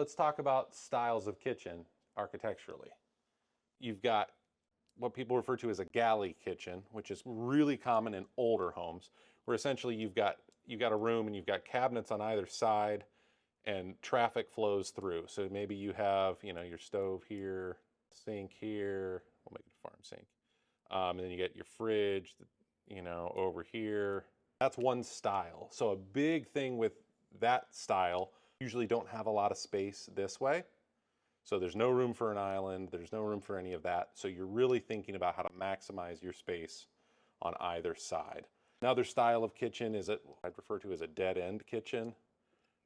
let's talk about styles of kitchen architecturally. You've got what people refer to as a galley kitchen, which is really common in older homes, where essentially you've got a room and you've got cabinets on either side and traffic flows through. So maybe you have, your stove here, sink here, we'll make it a farm sink. And then you get your fridge, over here. That's one style. So a big thing with that style, usually don't have a lot of space this way. So there's no room for an island, there's no room for any of that. So you're really thinking about how to maximize your space on either side. Another style of kitchen is what I'd refer to as a dead end kitchen,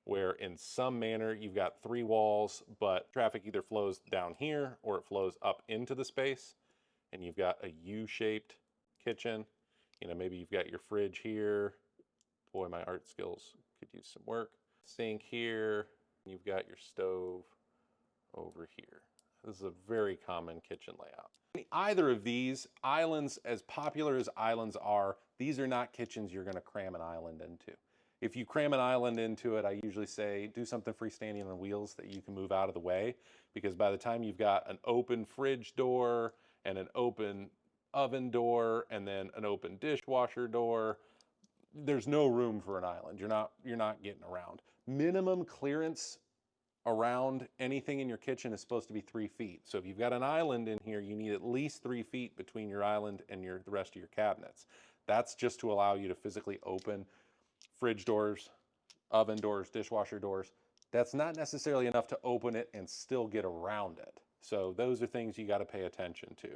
where in some manner you've got three walls, but traffic either flows down here or it flows up into the space, and you've got a U-shaped kitchen. Maybe you've got your fridge here. Boy, my art skills could use some work. Sink here, you've got your stove over here. This is a very common kitchen layout. Either of these islands, as popular as islands are, these are not kitchens you're going to cram an island into. If you cram an island into it, I usually say do something freestanding on wheels that you can move out of the way, because by the time you've got an open fridge door and an open oven door and then an open dishwasher door, there's no room for an island. You're not getting around. Minimum clearance around anything in your kitchen is supposed to be 3 feet. So if you've got an island in here, you need at least 3 feet between your island and the rest of your cabinets. That's just to allow you to physically open fridge doors, oven doors, dishwasher doors. That's not necessarily enough to open it and still get around it. So those are things you got to pay attention to.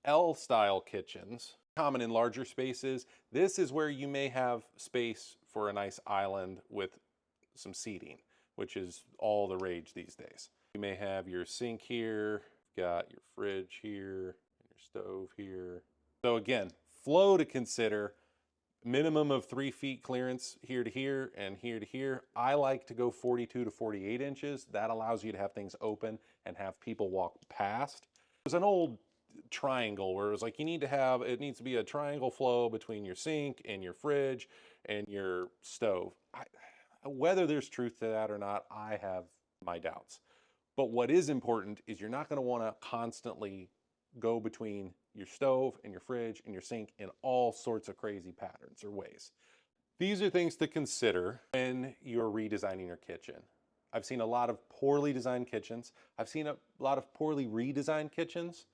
L-style kitchens, common in larger spaces. This is where you may have space for a nice island with some seating, which is all the rage these days. You may have your sink here, got your fridge here, and your stove here. So again, flow to consider. Minimum of 3 feet clearance here to here and here to here. I like to go 42 to 48 inches. That allows you to have things open and have people walk past. There's an old triangle where it was like it needs to be a triangle flow between your sink and your fridge and your stove. Whether there's truth to that or not, I have my doubts. But what is important is you're not going to want to constantly go between your stove and your fridge and your sink in all sorts of crazy patterns or ways. These are things to consider when you're redesigning your kitchen. I've seen a lot of poorly designed kitchens. I've seen a lot of poorly redesigned kitchens.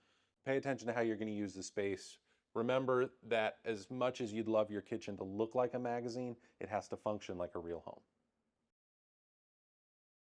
Pay attention to how you're going to use the space. Remember that as much as you'd love your kitchen to look like a magazine, it has to function like a real home.